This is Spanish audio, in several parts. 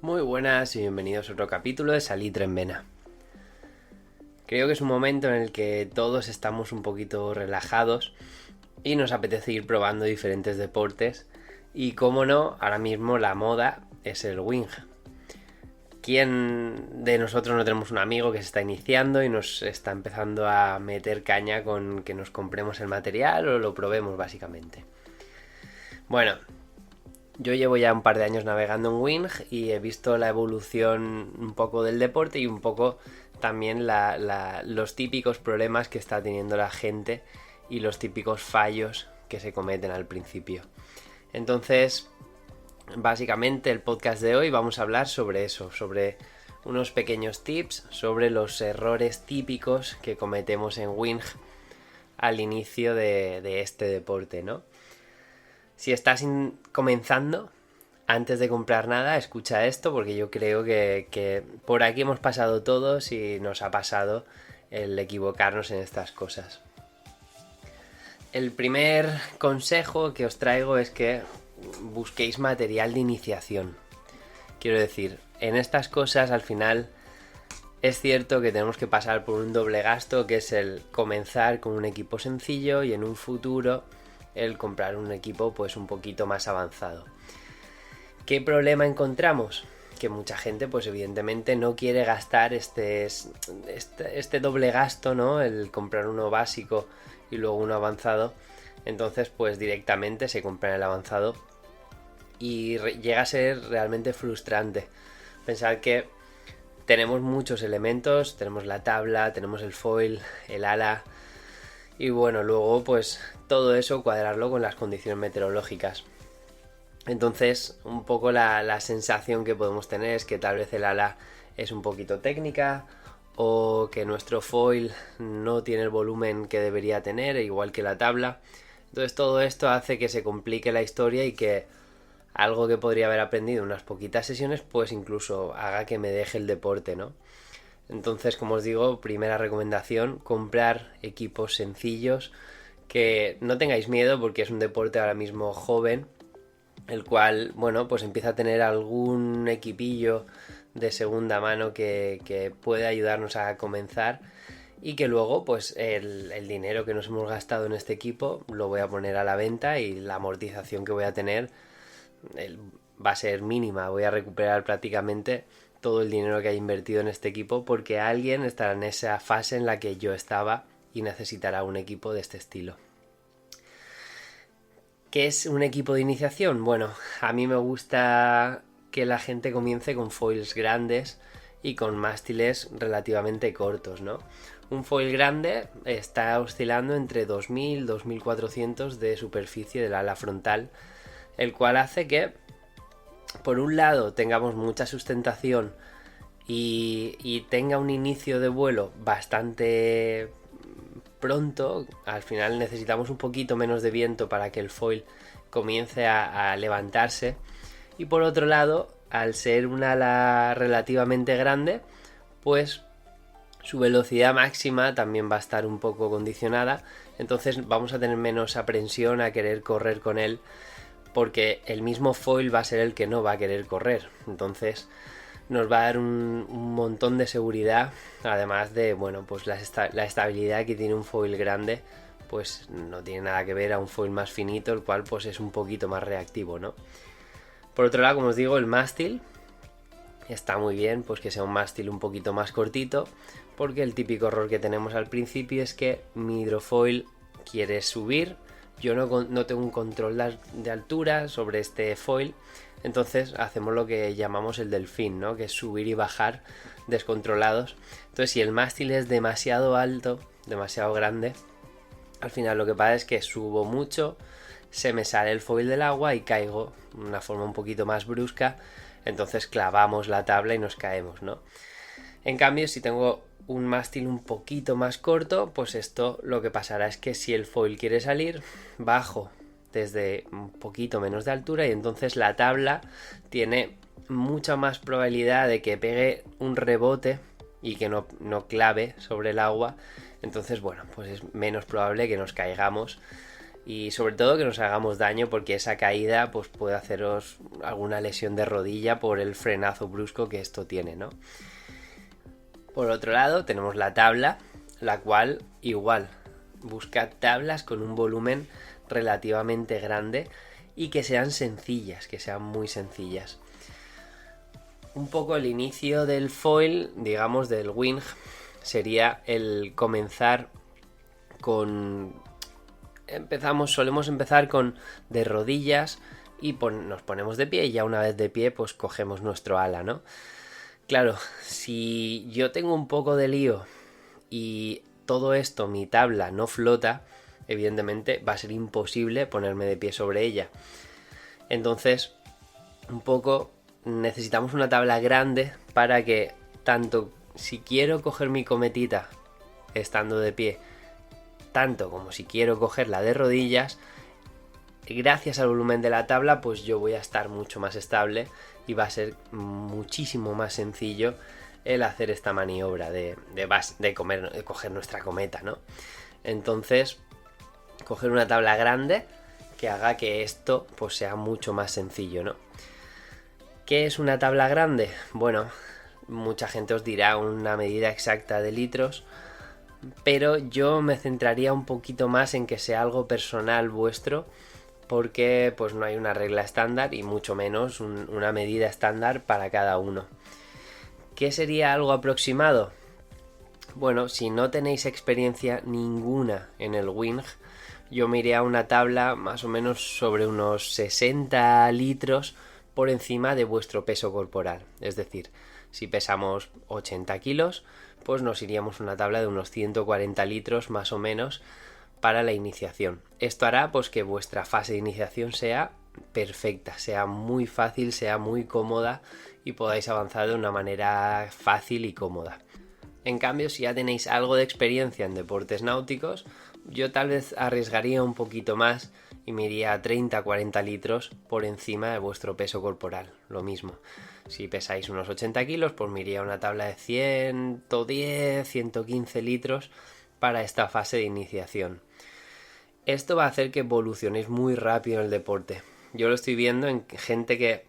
Muy buenas y bienvenidos a otro capítulo de Salitre en Vena. Creo que es un momento en el que todos estamos un poquito relajados y nos apetece ir probando diferentes deportes y, como no, ahora mismo la moda es el wing. ¿Quién de nosotros no tenemos un amigo que se está iniciando y nos está empezando a meter caña con que nos compremos el material o lo probemos básicamente? Bueno, yo llevo ya un par de años navegando en wing y he visto la evolución un poco del deporte y un poco también los típicos problemas que está teniendo la gente y los típicos fallos que se cometen al principio. Entonces, básicamente el podcast de hoy vamos a hablar sobre eso, sobre unos pequeños tips, sobre los errores típicos que cometemos en wing al inicio de este deporte, ¿no? Si estás comenzando, antes de comprar nada, escucha esto porque yo creo que por aquí hemos pasado todos y nos ha pasado el equivocarnos en estas cosas. El primer consejo que os traigo es que busquéis material de iniciación. Quiero decir, en estas cosas al final es cierto que tenemos que pasar por un doble gasto, que es el comenzar con un equipo sencillo y en un futuro el comprar un equipo pues un poquito más avanzado. ¿Qué problema encontramos? Que mucha gente pues evidentemente no quiere gastar este doble gasto, ¿no? El comprar uno básico y luego uno avanzado. Entonces pues directamente se compra el avanzado y llega a ser realmente frustrante pensar que tenemos muchos elementos, tenemos la tabla, tenemos el foil, el ala y bueno, luego pues todo eso cuadrarlo con las condiciones meteorológicas. Entonces un poco la sensación que podemos tener es que tal vez el ala es un poquito técnica o que nuestro foil no tiene el volumen que debería tener, igual que la tabla. Entonces todo esto hace que se complique la historia y que algo que podría haber aprendido en unas poquitas sesiones pues incluso haga que me deje el deporte, ¿no? Entonces, como os digo, primera recomendación, comprar equipos sencillos, que no tengáis miedo porque es un deporte ahora mismo joven, el cual, bueno, pues empieza a tener algún equipillo de segunda mano que puede ayudarnos a comenzar y que luego, pues el dinero que nos hemos gastado en este equipo lo voy a poner a la venta y la amortización que voy a tener va a ser mínima, voy a recuperar prácticamente todo el dinero que haya invertido en este equipo porque alguien estará en esa fase en la que yo estaba y necesitará un equipo de este estilo. ¿Qué es un equipo de iniciación? Bueno, a mí me gusta que la gente comience con foils grandes y con mástiles relativamente cortos, ¿no? Un foil grande está oscilando entre 2000 y 2400 de superficie del ala frontal, el cual hace que por un lado tengamos mucha sustentación y tenga un inicio de vuelo bastante pronto. Al final necesitamos un poquito menos de viento para que el foil comience a levantarse, y por otro lado, al ser un ala relativamente grande, pues su velocidad máxima también va a estar un poco condicionada, entonces vamos a tener menos aprensión a querer correr con él porque el mismo foil va a ser el que no va a querer correr. Entonces nos va a dar un montón de seguridad, además de, bueno, pues la estabilidad que tiene un foil grande pues no tiene nada que ver a un foil más finito, el cual pues es un poquito más reactivo, ¿no? Por otro lado, como os digo, el mástil está muy bien, pues que sea un mástil un poquito más cortito, porque el típico error que tenemos al principio es que mi hidrofoil quiere subir, yo no tengo un control de altura sobre este foil, entonces hacemos lo que llamamos el delfín, ¿no? Que es subir y bajar descontrolados. Entonces, si el mástil es demasiado alto, demasiado grande, al final lo que pasa es que subo mucho, se me sale el foil del agua y caigo de una forma un poquito más brusca, entonces clavamos la tabla y nos caemos, ¿no? En cambio, si tengo un mástil un poquito más corto, pues esto lo que pasará es que si el foil quiere salir, bajo desde un poquito menos de altura y entonces la tabla tiene mucha más probabilidad de que pegue un rebote y que no clave sobre el agua. Entonces, bueno, pues es menos probable que nos caigamos y sobre todo que nos hagamos daño, porque esa caída pues puede haceros alguna lesión de rodilla por el frenazo brusco que esto tiene, ¿no? Por otro lado tenemos la tabla, la cual igual, buscad tablas con un volumen relativamente grande y que sean sencillas, que sean muy sencillas. Un poco el inicio del foil, digamos del wing, sería el comenzar con... solemos empezar con de rodillas y nos ponemos de pie, y ya una vez de pie pues cogemos nuestro ala, ¿no? Claro, si yo tengo un poco de lío y todo esto, mi tabla no flota, evidentemente va a ser imposible ponerme de pie sobre ella. Entonces, un poco necesitamos una tabla grande para que tanto si quiero coger mi cometita estando de pie, tanto como si quiero cogerla de rodillas, gracias al volumen de la tabla pues yo voy a estar mucho más estable y va a ser muchísimo más sencillo el hacer esta maniobra de coger nuestra cometa, ¿no? Entonces, coger una tabla grande que haga que esto pues sea mucho más sencillo, ¿no? ¿Qué es una tabla grande? Bueno, mucha gente os dirá una medida exacta de litros, pero yo me centraría un poquito más en que sea algo personal vuestro, porque pues no hay una regla estándar y mucho menos una medida estándar para cada uno. ¿Qué sería algo aproximado? Bueno, si no tenéis experiencia ninguna en el wing, yo me iría a una tabla más o menos sobre unos 60 litros por encima de vuestro peso corporal. Es decir, si pesamos 80 kilos, pues nos iríamos a una tabla de unos 140 litros más o menos para la iniciación. Esto hará pues que vuestra fase de iniciación sea perfecta, sea muy fácil, sea muy cómoda y podáis avanzar de una manera fácil y cómoda. En cambio, si ya tenéis algo de experiencia en deportes náuticos, yo tal vez arriesgaría un poquito más y me iría a 30-40 litros por encima de vuestro peso corporal. Lo mismo. Si pesáis unos 80 kilos, pues me iría a una tabla de 110, 115 litros para esta fase de iniciación. Esto va a hacer que evolucionéis muy rápido en el deporte. Yo lo estoy viendo en gente que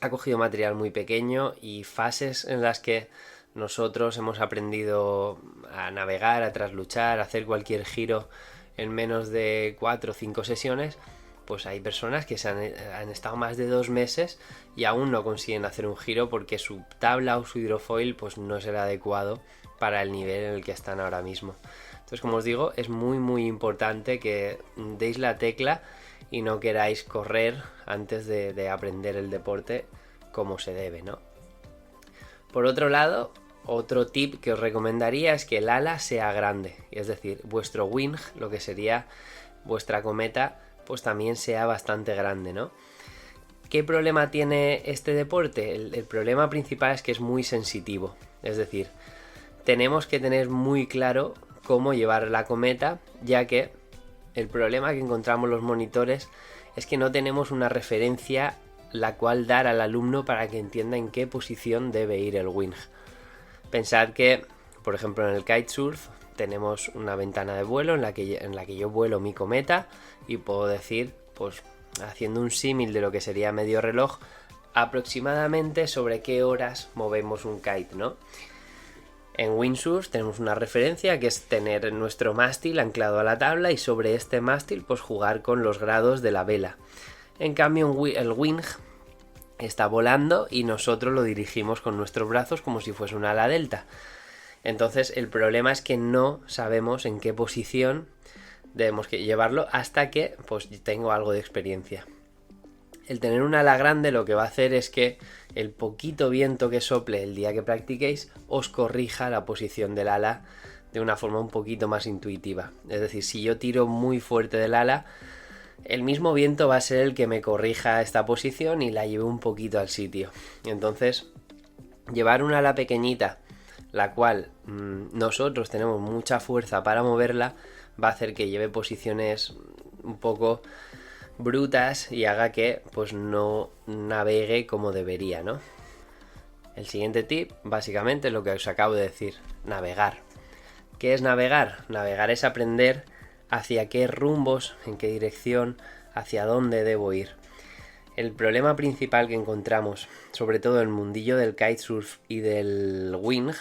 ha cogido material muy pequeño y fases en las que nosotros hemos aprendido a navegar, a trasluchar, a hacer cualquier giro en menos de 4 o 5 sesiones, pues hay personas que han estado más de 2 meses y aún no consiguen hacer un giro porque su tabla o su hidrofoil pues no es el adecuado para el nivel en el que están ahora mismo. Entonces, como os digo, es muy muy importante que deis la tecla y no queráis correr antes de aprender el deporte como se debe, ¿no? Por otro lado, otro tip que os recomendaría es que el ala sea grande, es decir, vuestro wing, lo que sería vuestra cometa, pues también sea bastante grande, ¿no? ¿Qué problema tiene este deporte? El problema principal es que es muy sensitivo, es decir, tenemos que tener muy claro cómo llevar la cometa, ya que el problema que encontramos los monitores es que no tenemos una referencia la cual dar al alumno para que entienda en qué posición debe ir el wing. Pensad que, por ejemplo, en el kitesurf tenemos una ventana de vuelo en la que yo vuelo mi cometa y puedo decir, pues haciendo un símil de lo que sería medio reloj, aproximadamente sobre qué horas movemos un kite, ¿no? En windsurf tenemos una referencia que es tener nuestro mástil anclado a la tabla y sobre este mástil pues jugar con los grados de la vela. En cambio el wing está volando y nosotros lo dirigimos con nuestros brazos como si fuese un ala delta. Entonces el problema es que no sabemos en qué posición debemos que llevarlo hasta que pues tengo algo de experiencia. El tener un ala grande lo que va a hacer es que el poquito viento que sople el día que practiquéis os corrija la posición del ala de una forma un poquito más intuitiva. Es decir, si yo tiro muy fuerte del ala, el mismo viento va a ser el que me corrija esta posición y la lleve un poquito al sitio. Entonces, llevar un ala pequeñita, la cual nosotros tenemos mucha fuerza para moverla, va a hacer que lleve posiciones un poco brutas y haga que pues no navegue como debería, ¿no? El siguiente tip básicamente es lo que os acabo de decir, navegar. ¿Qué es navegar? Navegar es aprender hacia qué rumbos, en qué dirección, hacia dónde debo ir. El problema principal que encontramos, sobre todo en el mundillo del kitesurf y del wing,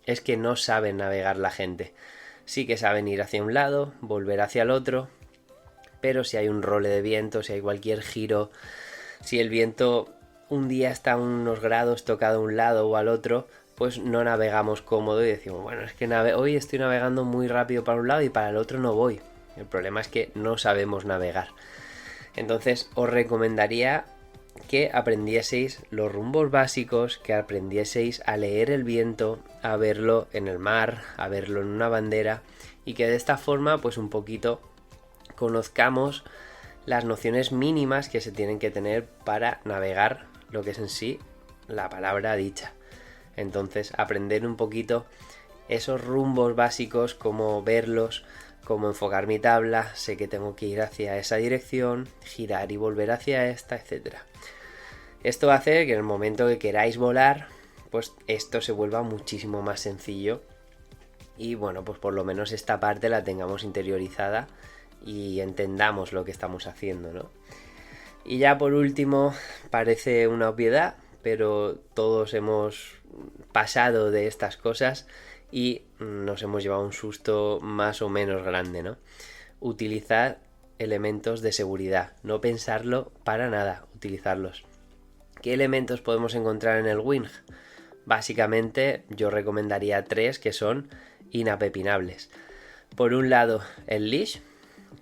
es que no saben navegar la gente. Sí que saben ir hacia un lado, volver hacia el otro, pero si hay un role de viento, si hay cualquier giro, si el viento un día está a unos grados tocado a un lado o al otro, pues no navegamos cómodo y decimos, bueno, es que hoy estoy navegando muy rápido para un lado y para el otro no voy. El problema es que no sabemos navegar. Entonces os recomendaría que aprendieseis los rumbos básicos, que aprendieseis a leer el viento, a verlo en el mar, a verlo en una bandera, y que de esta forma pues un poquito conozcamos las nociones mínimas que se tienen que tener para navegar lo que es en sí la palabra dicha. Entonces aprender un poquito esos rumbos básicos, cómo verlos, cómo enfocar mi tabla, sé que tengo que ir hacia esa dirección, girar y volver hacia esta, etc. Esto hace que en el momento que queráis volar, pues esto se vuelva muchísimo más sencillo y bueno, pues por lo menos esta parte la tengamos interiorizada y entendamos lo que estamos haciendo, ¿no? Y ya por último, parece una obviedad, pero todos hemos pasado de estas cosas y nos hemos llevado un susto más o menos grande, ¿no? Utilizar elementos de seguridad, no pensarlo para nada, utilizarlos. ¿Qué elementos podemos encontrar en el wing? Básicamente yo recomendaría 3 que son inapepinables. Por un lado, el leash.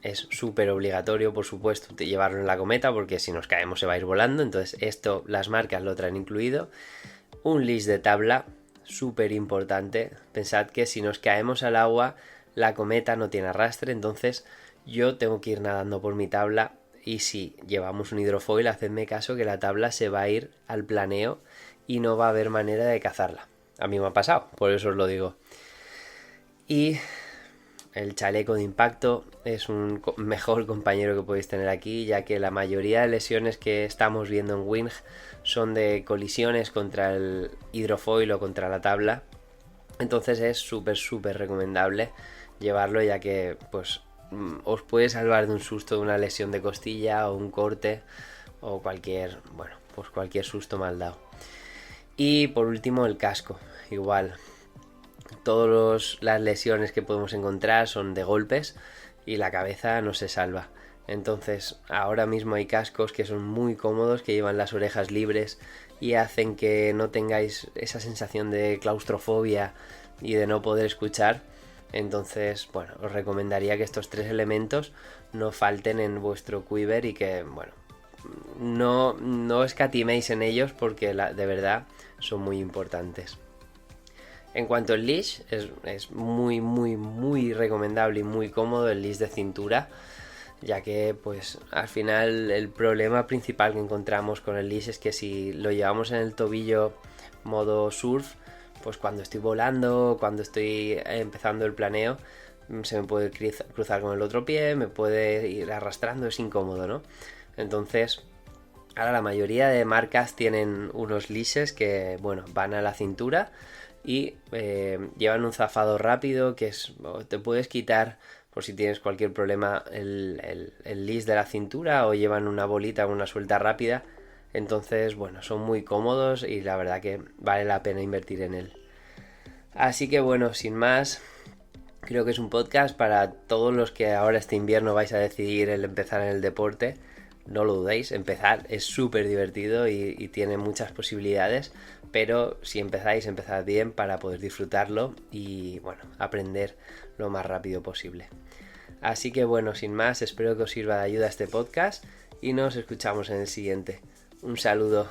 Es súper obligatorio, por supuesto, llevarlo en la cometa porque si nos caemos se va a ir volando. Entonces esto las marcas lo traen incluido. Un leash de tabla, súper importante. Pensad que si nos caemos al agua, la cometa no tiene arrastre, entonces yo tengo que ir nadando por mi tabla. Y si llevamos un hidrofoil, hacedme caso que la tabla se va a ir al planeo y no va a haber manera de cazarla. A mí me ha pasado, por eso os lo digo. Y el chaleco de impacto es un mejor compañero que podéis tener aquí, ya que la mayoría de lesiones que estamos viendo en wing son de colisiones contra el hidrofoil o contra la tabla. Entonces es súper recomendable llevarlo, ya que pues os puede salvar de un susto, de una lesión de costilla o un corte o cualquier susto mal dado. Y por último el casco, igual. Todas las lesiones que podemos encontrar son de golpes y la cabeza no se salva. Entonces ahora mismo hay cascos que son muy cómodos, que llevan las orejas libres y hacen que no tengáis esa sensación de claustrofobia y de no poder escuchar. Entonces, bueno, os recomendaría que estos 3 elementos no falten en vuestro quiver y que, bueno, no escatiméis en ellos porque de verdad son muy importantes. En cuanto al leash, es muy recomendable y muy cómodo el leash de cintura, ya que pues al final el problema principal que encontramos con el leash es que si lo llevamos en el tobillo modo surf, pues cuando estoy volando, cuando estoy empezando el planeo, se me puede cruzar con el otro pie, me puede ir arrastrando, es incómodo, ¿no? Entonces, ahora la mayoría de marcas tienen unos leashes que, bueno, van a la cintura y llevan un zafado rápido que te puedes quitar por si tienes cualquier problema el leash de la cintura, o llevan una bolita, una suelta rápida. Entonces, bueno, son muy cómodos y la verdad que vale la pena invertir en él. Así que bueno, sin más, creo que es un podcast para todos los que ahora este invierno vais a decidir el empezar en el deporte. No lo dudéis, empezar es súper divertido y tiene muchas posibilidades, pero si empezáis, empezad bien para poder disfrutarlo y bueno, aprender lo más rápido posible. Así que bueno, sin más, espero que os sirva de ayuda este podcast y nos escuchamos en el siguiente. Un saludo.